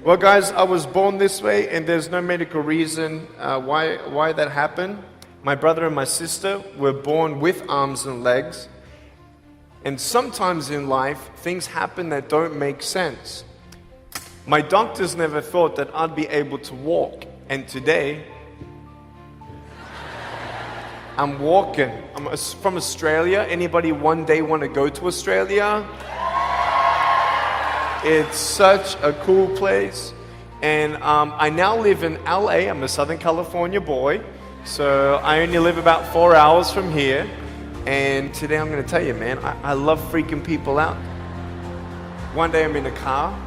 Well, guys, I was born this way, and there's no medical reason why that happened. My brother and my sister were born with arms and legs, and sometimes in life, things happen that don't make sense. My doctors never thought that I'd be able to walk, and today, I'm walking. I'm from Australia. Anybody one day want to go to Australia? It's such a cool place. And I now live in LA. I'm a Southern California boy. So I only live about 4 hours from here. And today I'm going to tell you, man, I love freaking people out. One day I'm in a car.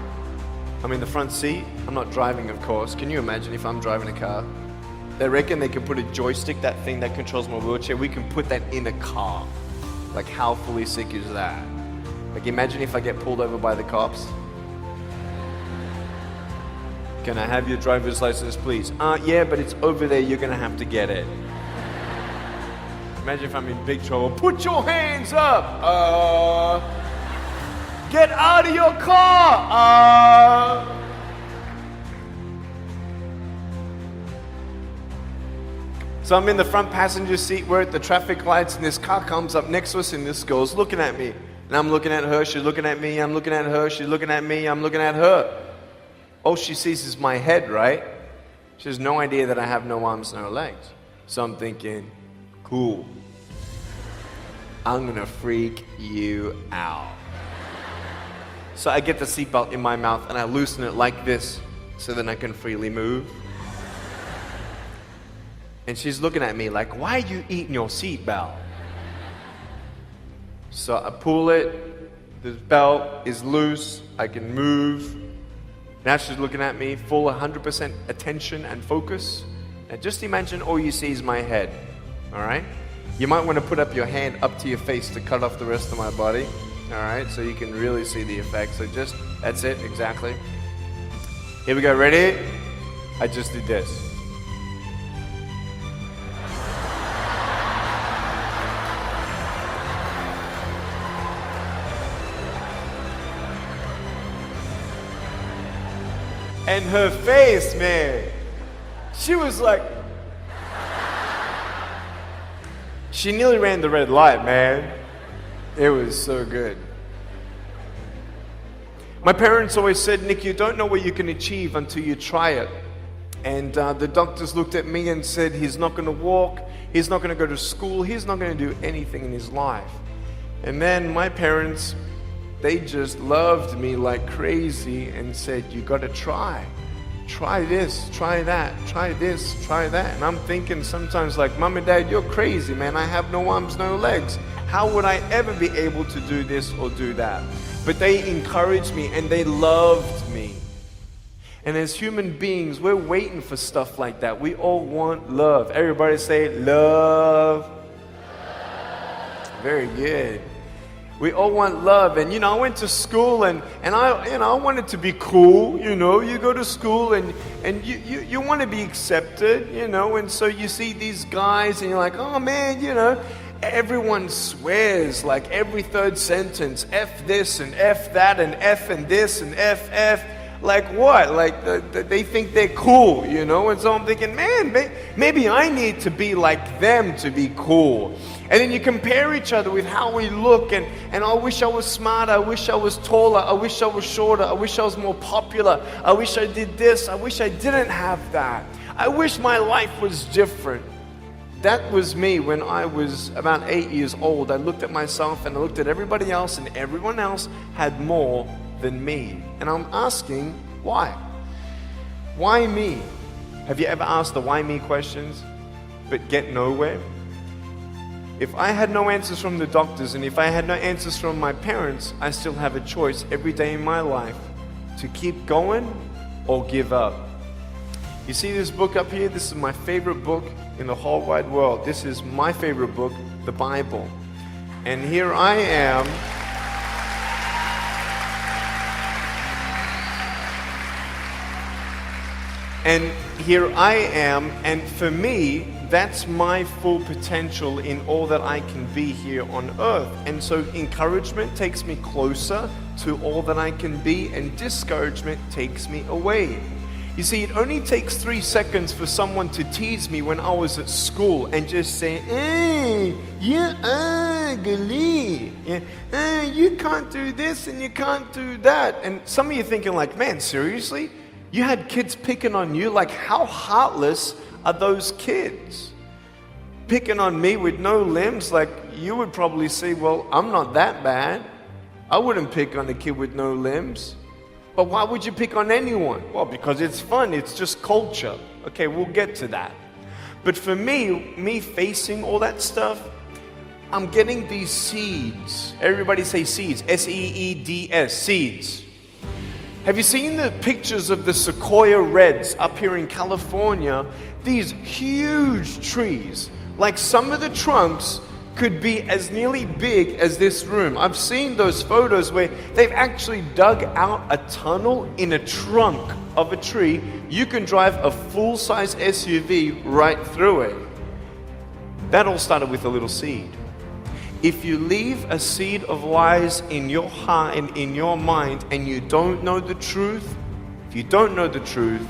I'm in the front seat. I'm not driving, of course. Can you imagine if I'm driving a car? They reckon they can put a joystick, that thing that controls my wheelchair, we can put that in a car. Like, how fully sick is that? Like, imagine if I get pulled over by the cops. Can I have your driver's license, please? Yeah, but it's over there, you're gonna have to get it. Imagine if I'm in big trouble. Put your hands up! Get out of your car! So I'm in the front passenger seat, we're at the traffic lights, and this car comes up next to us, and this girl's looking at me. And I'm looking at her, she's looking at me, I'm looking at her, she's looking at me, I'm looking at her. All she sees is my head, right? She has no idea that I have no arms, no legs. So I'm thinking, cool. I'm gonna freak you out. So I get the seatbelt in my mouth and I loosen it like this so that I can freely move. And she's looking at me like, why are you eating your seatbelt? So I pull it, the belt is loose, I can move. Now she's looking at me, full 100% attention and focus. Now just imagine all you see is my head, all right? You might want to put up your hand up to your face to cut off the rest of my body, all right? So you can really see the effect. So just, that's it, exactly. Here we go, ready? I just did this. And her face, man, she was like, she nearly ran the red light, man. It was so good. My parents always said, Nick, you don't know what you can achieve until you try it. And the doctors looked at me and said, he's not going to walk, he's not going to go to school, he's not going to do anything in his life. And then my parents, they just loved me like crazy and said, you got to try. Try this, try that, try this, try that. And I'm thinking sometimes like, Mom and Dad, you're crazy, man. I have no arms, no legs. How would I ever be able to do this or do that? But they encouraged me and they loved me. And as human beings, we're waiting for stuff like that. We all want love. Everybody say love. Very good. We all want love. And I went to school and I wanted to be cool. You go to school and you want to be accepted, and so you see these guys and you're like, oh man, everyone swears like every third sentence, F this and F that and F and this and F. Like what? Like they think they're cool, And so I'm thinking, man, maybe I need to be like them to be cool. And then you compare each other with how we look, and I wish I was smarter, I wish I was taller, I wish I was shorter, I wish I was more popular, I wish I did this, I wish I didn't have that. I wish my life was different. That was me when I was about 8 years old. I looked at myself and I looked at everybody else, and everyone else had more than me. And I'm asking, why? Why me? Have you ever asked the why me questions but get nowhere? If I had no answers from the doctors and if I had no answers from my parents, I still have a choice every day in my life to keep going or give up. You see this book up here? This is my favorite book in the whole wide world. This is my favorite book, the Bible. And here I am. And here I am, and for me, that's my full potential in all that I can be here on earth. And so encouragement takes me closer to all that I can be, and discouragement takes me away. You see, it only takes 3 seconds for someone to tease me when I was at school and just say, hey, you're ugly. You can't do this and you can't do that. And some of you thinking like, man, seriously? You had kids picking on you? Like, how heartless are those kids? Picking on me with no limbs? Like, you would probably say, well, I'm not that bad. I wouldn't pick on a kid with no limbs. But why would you pick on anyone? Well, because it's fun. It's just culture. Okay, we'll get to that. But for me facing all that stuff, I'm getting these seeds. Everybody say seeds. S-E-E-D-S, seeds. Have you seen the pictures of the sequoia reds up here in California? These huge trees. Like some of the trunks could be as nearly big as this room. I've seen those photos where they've actually dug out a tunnel in a trunk of a tree. You can drive a full-size SUV right through it. That all started with a little seed. If you leave a seed of lies in your heart and in your mind and you don't know the truth, if you don't know the truth,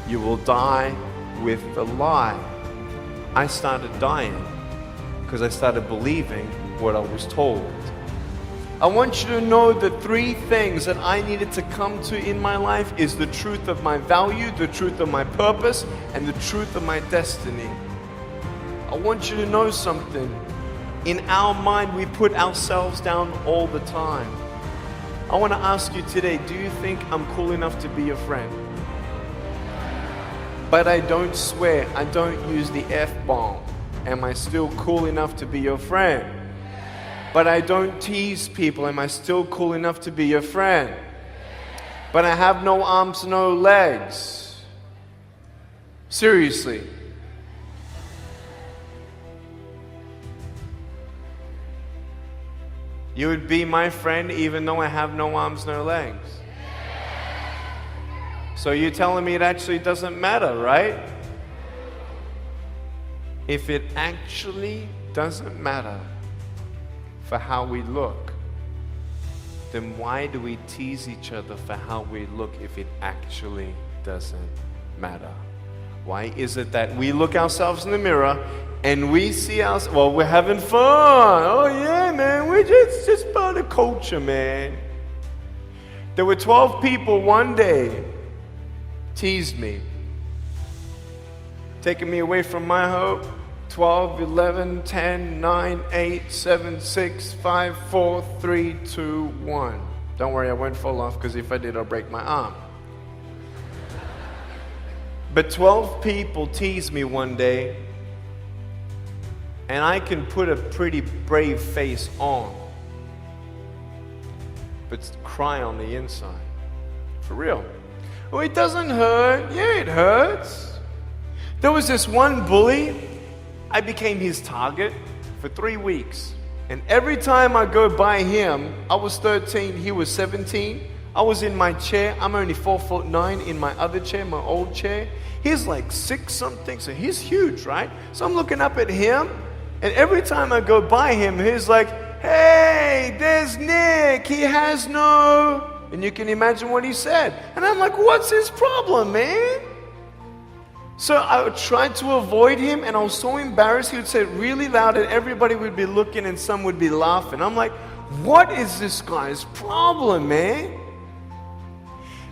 you will die with the lie. I started dying because I started believing what I was told. I want you to know the 3 things that I needed to come to in my life is the truth of my value, the truth of my purpose, and the truth of my destiny. I want you to know something. In our mind, we put ourselves down all the time. I want to ask you today, do you think I'm cool enough to be your friend? But I don't swear, I don't use the F-bomb. Am I still cool enough to be your friend? But I don't tease people. Am I still cool enough to be your friend? But I have no arms, no legs. Seriously. You would be my friend even though I have no arms, no legs. So you're telling me it actually doesn't matter, right? If it actually doesn't matter for how we look, then why do we tease each other for how we look if it actually doesn't matter? Why is it that we look ourselves in the mirror and we see ourselves, well, we're having fun. Oh yeah, man, we're just part of culture, man. There were 12 people one day teased me, taking me away from my hope. 12, 11, 10, 9, 8, 7, 6, 5, 4, 3, 2, 1. Don't worry, I won't fall off because if I did, I'll break my arm. But 12 people teased me one day, and I can put a pretty brave face on, but cry on the inside. For real. Oh, it doesn't hurt. Yeah, it hurts. There was this one bully. I became his target for 3 weeks. And every time I go by him, I was 13, he was 17. I was in my chair. I'm only 4'9" in my other chair, my old chair. He's like 6 something, so he's huge, right? So I'm looking up at him, and every time I go by him, he's like, hey, there's Nick, he has no... And you can imagine what he said. And I'm like, what's his problem, man? So I tried to avoid him, and I was so embarrassed. He would say it really loud, and everybody would be looking, and some would be laughing. I'm like, what is this guy's problem, man?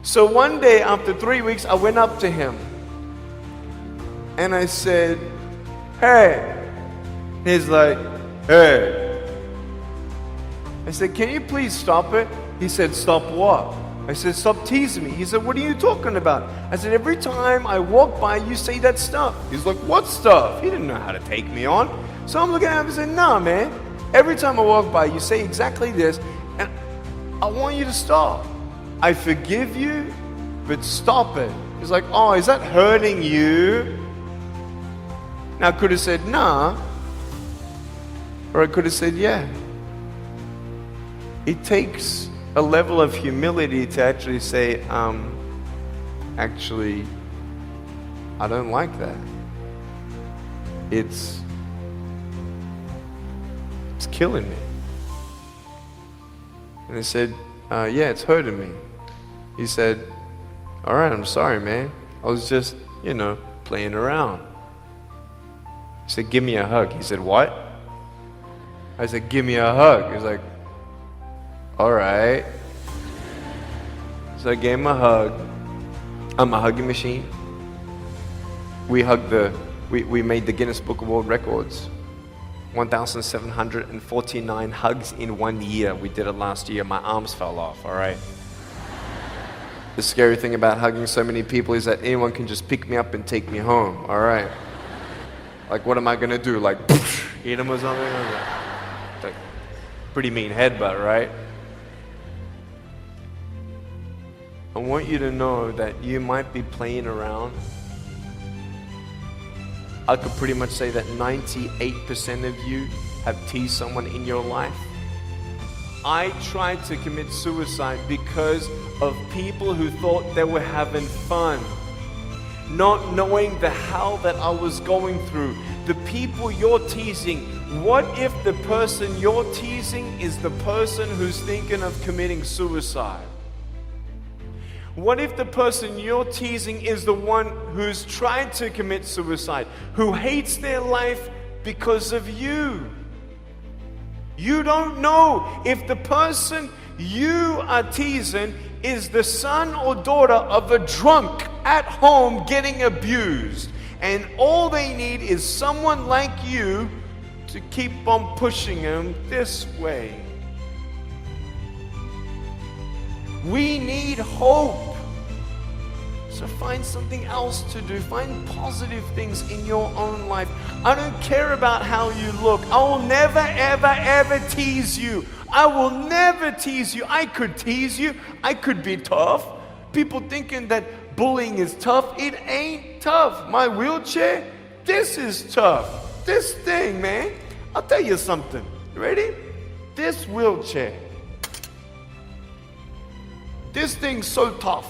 So one day, after 3 weeks, I went up to him, and I said, hey. He's like, hey. I said, can you please stop it? He said, stop what? I said, stop teasing me. He said, what are you talking about? I said, every time I walk by, you say that stuff. He's like, what stuff? He didn't know how to take me on. So I'm looking at him and saying, nah, man. Every time I walk by, you say exactly this, and I want you to stop. I forgive you, but stop it. He's like, oh, is that hurting you? Now, I could have said, nah. Or I could have said, yeah. It takes a level of humility to actually say, actually, I don't like that. It's killing me. And I said, Yeah, it's hurting me. He said, all right, I'm sorry, man. I was just, playing around. He said, give me a hug. He said, what? I said, give me a hug. He's like, all right. So I gave him a hug. I'm a hugging machine. We made the Guinness Book of World Records. 1,749 hugs in 1 year. We did it last year. My arms fell off, all right? The scary thing about hugging so many people is that anyone can just pick me up and take me home, all right? Like, what am I gonna do? Like, eat them or something? It's like, pretty mean headbutt, right? I want you to know that you might be playing around. I could pretty much say that 98% of you have teased someone in your life. I tried to commit suicide because of people who thought they were having fun, not knowing the hell that I was going through. The people you're teasing, what if the person you're teasing is the person who's thinking of committing suicide? What if the person you're teasing is the one who's tried to commit suicide, who hates their life because of you? You don't know if the person you are teasing is the son or daughter of a drunk at home getting abused. And all they need is someone like you to keep on pushing them this way. We need hope. So find something else to do. Find positive things in your own life. I don't care about how you look. I will never, ever, ever tease you. I will never tease you. I could tease you. I could be tough. People thinking that bullying is tough. It ain't tough. My wheelchair, this is tough. This thing, man. I'll tell you something. You ready? This wheelchair. This thing's so tough.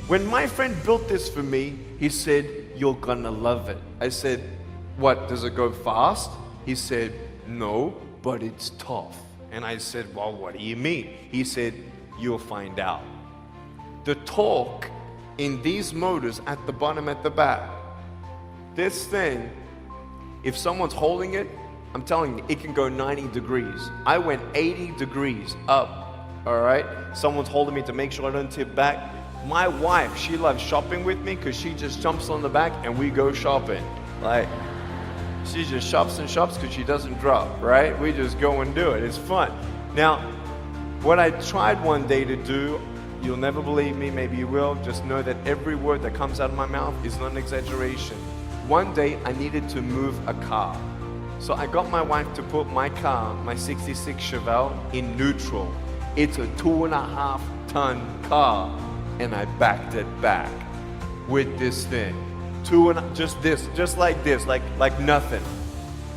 When my friend built this for me, he said, you're gonna love it. I said, what, does it go fast? He said, no, but it's tough. And I said, well, what do you mean? He said, you'll find out. The torque in these motors at the bottom, at the back, this thing, if someone's holding it, I'm telling you, it can go 90 degrees. I went 80 degrees up, all right? Someone's holding me to make sure I don't tip back. My wife, she loves shopping with me because she just jumps on the back and we go shopping. Like, she just shops and shops because she doesn't drop, right? We just go and do it. It's fun. Now, what I tried one day to do, you'll never believe me, maybe you will, just know that every word that comes out of my mouth is not an exaggeration. One day, I needed to move a car. So I got my wife to put my car, my 66 Chevelle, in neutral. It's a 2.5-ton car. And I backed it back with this thing. Just like this, like nothing.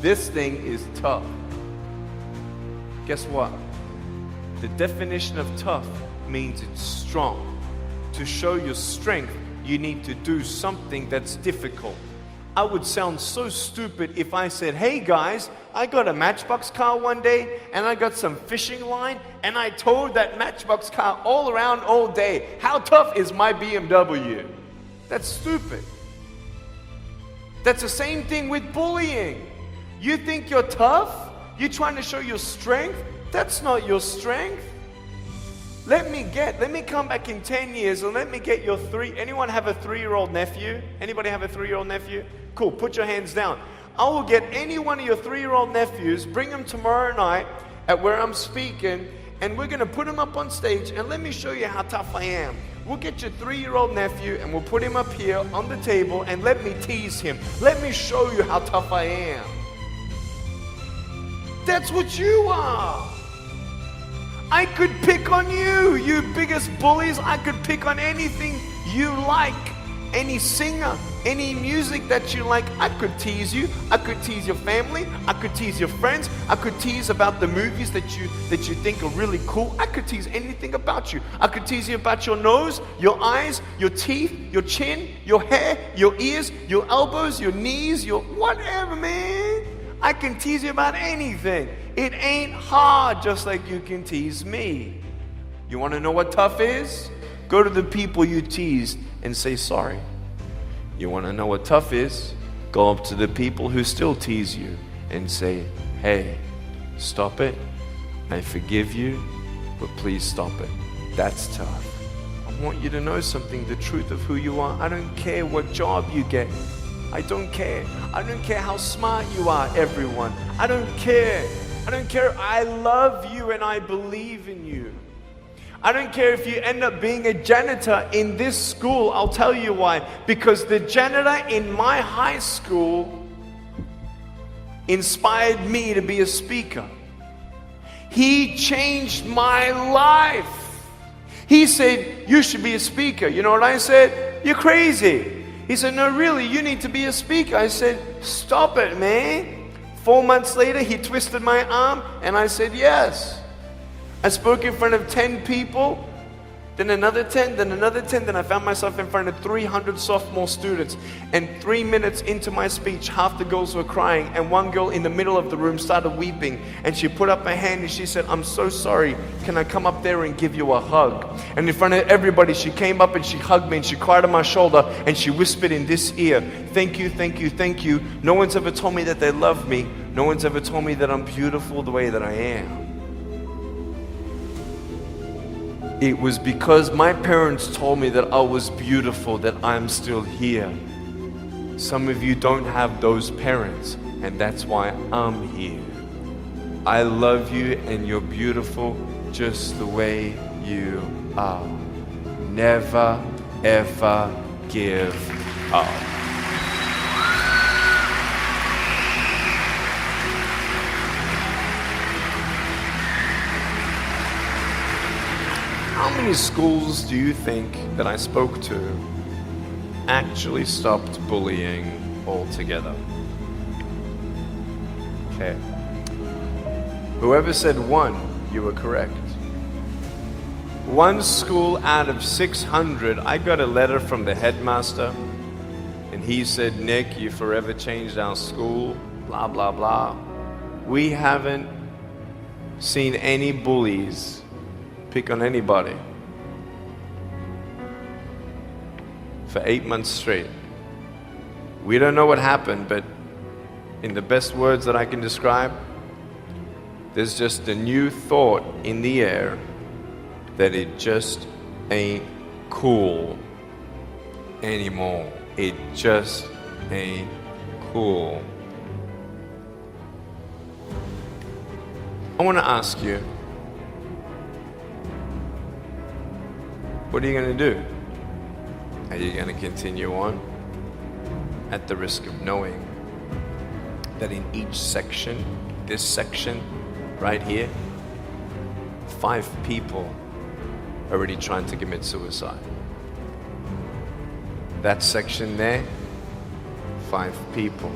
This thing is tough. Guess what? The definition of tough means it's strong. To show your strength, you need to do something that's difficult. I would sound so stupid if I said, hey guys, I got a Matchbox car one day and I got some fishing line and I towed that Matchbox car all around all day. How tough is my BMW? That's stupid. That's the same thing with bullying. You think you're tough? You're trying to show your strength? That's not your strength. Let me come back in 10 years and let me get your anyone have a 3-year-old nephew? Anybody have a 3-year-old nephew? Cool, put your hands down. I will get any one of your 3-year-old nephews, bring them tomorrow night at where I'm speaking, and we're gonna put him up on stage and let me show you how tough I am. We'll get your 3-year-old nephew and we'll put him up here on the table and let me tease him. Let me show you how tough I am. That's what you are. I could pick on you, you biggest bullies. I could pick on anything you like. Any singer, any music that you like, I could tease you. I could tease your family. I could tease your friends. I could tease about the movies that you think are really cool. I could tease anything about you. I could tease you about your nose, your eyes, your teeth, your chin, your hair, your ears, your elbows, your knees, your whatever, man. I can tease you about anything. It ain't hard, just like you can tease me. You want to know what tough is? Go to the people you teased and say sorry. You want to know what tough is? Go up to the people who still tease you and say, hey, stop it. I forgive you, but please stop it. That's tough. I want you to know something, the truth of who you are. I don't care what job you get. I don't care. I don't care how smart you are, everyone. I don't care. I don't care. I love you and I believe in you. I don't care if you end up being a janitor in this school. I'll tell you why. Because the janitor in my high school inspired me to be a speaker. He changed my life. He said, you should be a speaker. You know what I said? You're crazy. He said, no, really, you need to be a speaker. I said, stop it, man. 4 months later, he twisted my arm and I said, yes. I spoke in front of 10 people, then another 10, then another 10, then I found myself in front of 300 sophomore students. And 3 minutes into my speech, half the girls were crying, and one girl in the middle of the room started weeping, and she put up her hand and she said, I'm so sorry, can I come up there and give you a hug? And in front of everybody, she came up and she hugged me and she cried on my shoulder and she whispered in this ear, thank you, thank you, thank you. No one's ever told me that they love me. No one's ever told me that I'm beautiful the way that I am. It was because my parents told me that I was beautiful that I'm still here. Some of you don't have those parents, and that's why I'm here. I love you and you're beautiful just the way you are. Never, ever give up. How many schools do you think that I spoke to actually stopped bullying altogether? Okay. Whoever said 1, you were correct. One school out of 600, I got a letter from the headmaster, and he said, Nick, you forever changed our school, blah, blah, blah. We haven't seen any bullies pick on anybody for 8 months straight. We don't know what happened, but in the best words that I can describe, there's just a new thought in the air that it just ain't cool anymore. It just ain't cool. I want to ask you, what are you going to do? Are you going to continue on at the risk of knowing that in each section, this section right here, 5 people are already trying to commit suicide? That section there, 5 people.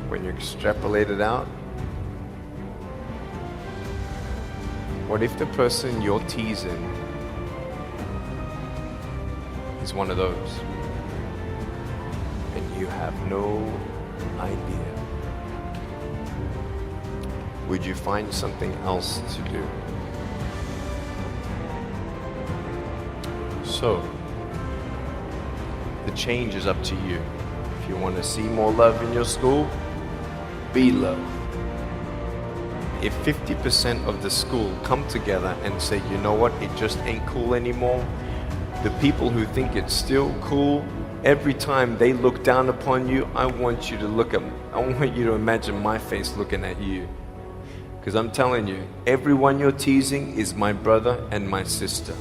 When you extrapolate it out, what if the person you're teasing is one of those, and you have no idea? Would you find something else to do? So, the change is up to you. If you want to see more love in your school, be love. If 50% of the school come together and say, you know what, it just ain't cool anymore, the people who think it's still cool, every time they look down upon you, I want you to imagine my face looking at you. Because I'm telling you, everyone you're teasing is my brother and my sister.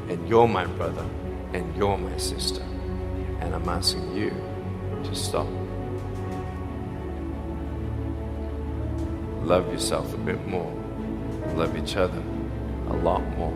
And you're my brother and you're my sister. And I'm asking you to stop. Love yourself a bit more. Love each other a lot more.